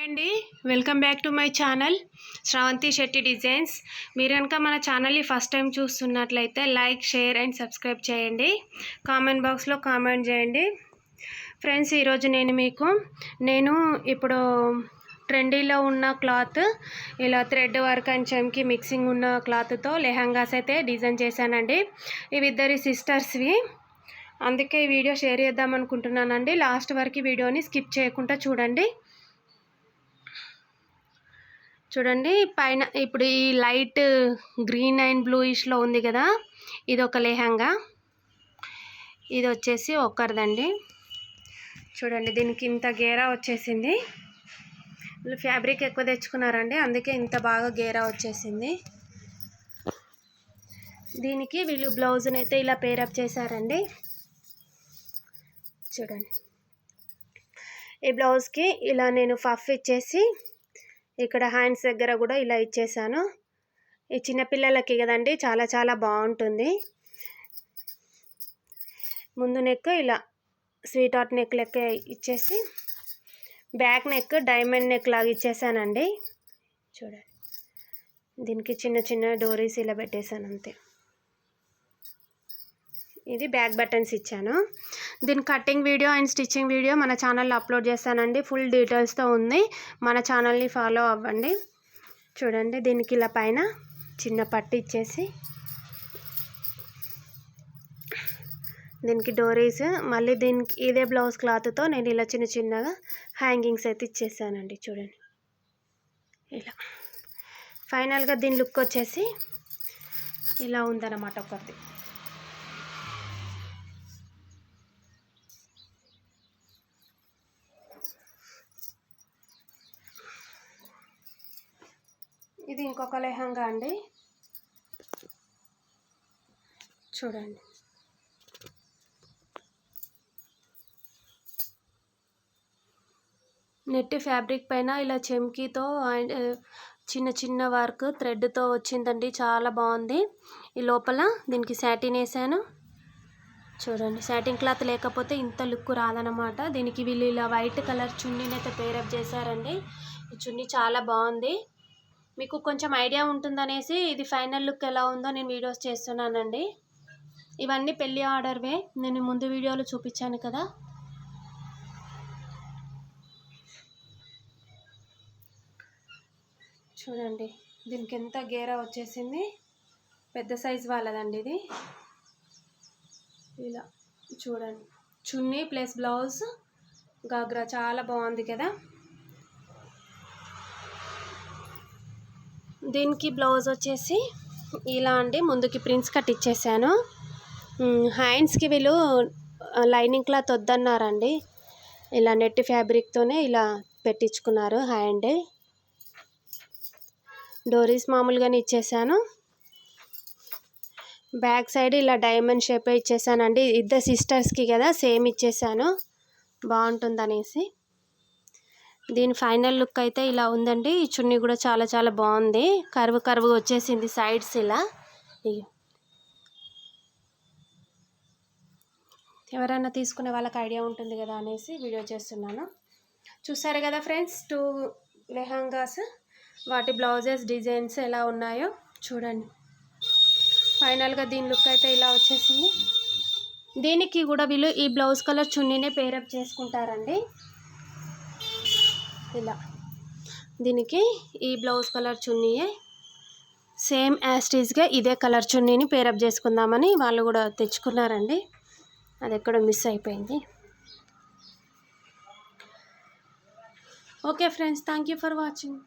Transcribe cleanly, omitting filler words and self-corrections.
Hi అండి, welcome back to my channel Sravanthi Shetty designs. మీరు కనుక మన ఛానల్ని ఫస్ట్ టైం చూస్తున్నట్లయితే లైక్, షేర్ అండ్ సబ్స్క్రైబ్ చేయండి. కామెంట్ బాక్స్లో కామెంట్ చేయండి. ఫ్రెండ్స్, ఈరోజు నేను ఇప్పుడు ట్రెండీలో ఉన్న క్లాత్, ఇలా థ్రెడ్ వర్క్ అండ్ చెమ్కి మిక్సింగ్ ఉన్న క్లాత్తో లెహంగాస్ అయితే డిజైన్ చేశానండి. ఇవి ఇద్దరి సిస్టర్స్వి, అందుకే ఈ వీడియో షేర్ చేద్దాం అనుకుంటున్నానండి. లాస్ట్ వరకు వీడియోని స్కిప్ చేయకుండా చూడండి. చూడండి, పైన ఇప్పుడు ఈ లైట్ గ్రీన్ అండ్ బ్లూయిష్లో ఉంది కదా, ఇది ఒక లెహంగా. ఇది వచ్చేసి ఒకరిదండి. చూడండి, దీనికి ఇంత గేరా వచ్చేసింది. ఫ్యాబ్రిక్ ఎక్కువ తెచ్చుకున్నారండి, అందుకే ఇంత బాగా గేరా వచ్చేసింది. దీనికి వీళ్ళు బ్లౌజ్ని అయితే ఇలా పేరప్ చేశారండి. చూడండి, ఈ బ్లౌజ్కి ఇలా నేను పఫ్ ఇచ్చేసి ఇక్కడ హ్యాండ్స్ దగ్గర కూడా ఇలా ఇచ్చేసాను. ఈ చిన్నపిల్లలకి కదండి, చాలా చాలా బాగుంటుంది. ముందు నెక్ ఇలా స్వీట్ హార్ట్ నెక్ లెక్క ఇచ్చేసి బ్యాక్ నెక్ డైమండ్ నెక్ లాగా ఇచ్చేసానండి. చూడండి, దీనికి చిన్న చిన్న డోరీస్ ఇలా పెట్టేశాను అంతే. ఇది బ్యాక్ బటన్స్ ఇచ్చాను. దీని cutting video and stitching video మన ఛానల్లో అప్లోడ్ చేస్తానండి. ఫుల్ డీటెయిల్స్తో ఉంది, మన ఛానల్ని ఫాలో అవ్వండి. చూడండి, దీనికి ఇలా పైన చిన్న పట్టు ఇచ్చేసి దీనికి డోరీస్, మళ్ళీ దీనికి ఇదే బ్లౌజ్ క్లాత్తో నేను ఇలా చిన్న చిన్నగా హ్యాంగింగ్స్ అయితే ఇచ్చేసానండి. చూడండి, ఇలా ఫైనల్గా దీని లుక్ వచ్చేసి ఇలా ఉందన్నమాట. ఒకటి ఇది ఇంకొక లెహంగా అండి. చూడండి, నెట్ ఫ్యాబ్రిక్ పైన ఇలా చెమ్కీతో అండ్ చిన్న చిన్న వర్క్ థ్రెడ్తో వచ్చిందండి. చాలా బాగుంది. ఈ లోపల దీనికి సాటిన్ వేసాను. చూడండి, సాటిన్ క్లాత్ లేకపోతే ఇంత లుక్ రాదనమాట. దీనికి వీళ్ళు ఇలా వైట్ కలర్ చున్నీని అయితే పేరప్ చేశారండి. ఈ చున్నీ చాలా బాగుంది. మీకు కొంచెం ఐడియా ఉంటుందనేసి ఇది ఫైనల్ లుక్ ఎలా ఉందో నేను వీడియోస్ చేస్తున్నానండి. ఇవన్నీ పెళ్ళి ఆర్డర్వే, నేను ముందు వీడియోలో చూపించాను కదా. చూడండి, దీనికి ఎంత గేరా వచ్చేసింది. పెద్ద సైజ్ వాళ్ళదండి ఇది. ఇలా చూడండి, చున్నీ ప్లస్ బ్లౌజ్ గాగ్రా చాలా బాగుంది కదా. దీనికి బ్లౌజ్ వచ్చేసి ఇలా అండి, ముందుకి ప్రిన్స్ కట్ ఇచ్చేసాను. హ్యాండ్స్కి వీళ్ళు లైనింగ్ క్లాత్ వద్దన్నారండి, ఇలా నెట్ ఫ్యాబ్రిక్తోనే ఇలా పెట్టించుకున్నారు. హ్యాండ్ డోరీస్ మామూలుగానే ఇచ్చేసాను. బ్యాక్ సైడ్ ఇలా డైమండ్ షేప్ ఇచ్చేసానండి. ఇద్దరు సిస్టర్స్కి కదా, సేమ్ ఇచ్చేసాను బాగుంటుందనేసి. దీని ఫైనల్ లుక్ అయితే ఇలా ఉందండి. ఈ చున్నీ కూడా చాలా చాలా బాగుంది. కర్వ్ వచ్చేసింది సైడ్స్ ఇలా. ఎవరైనా తీసుకునే వాళ్ళకి ఐడియా ఉంటుంది కదా అనేసి వీడియో చేస్తున్నాను. చూసారు కదా ఫ్రెండ్స్, 2 లెహంగాస్, వాటి బ్లౌజెస్ డిజైన్స్ ఎలా ఉన్నాయో చూడండి. ఫైనల్గా దీని లుక్ అయితే ఇలా వచ్చేసింది. దీనికి కూడా వీళ్ళు ఈ బ్లౌజ్ కలర్ చున్నీనే పేరప్ చేసుకుంటారండి. ఇలా దీనికి ఈ బ్లౌజ్ కలర్ చున్నీయే సేమ్ యాస్టీజ్గా ఇదే కలర్ చున్నీని పేరప్ చేసుకుందామని వాళ్ళు కూడా తెచ్చుకున్నారండి. అది ఎక్కడో మిస్ అయిపోయింది. Okay friends, thank you for watching.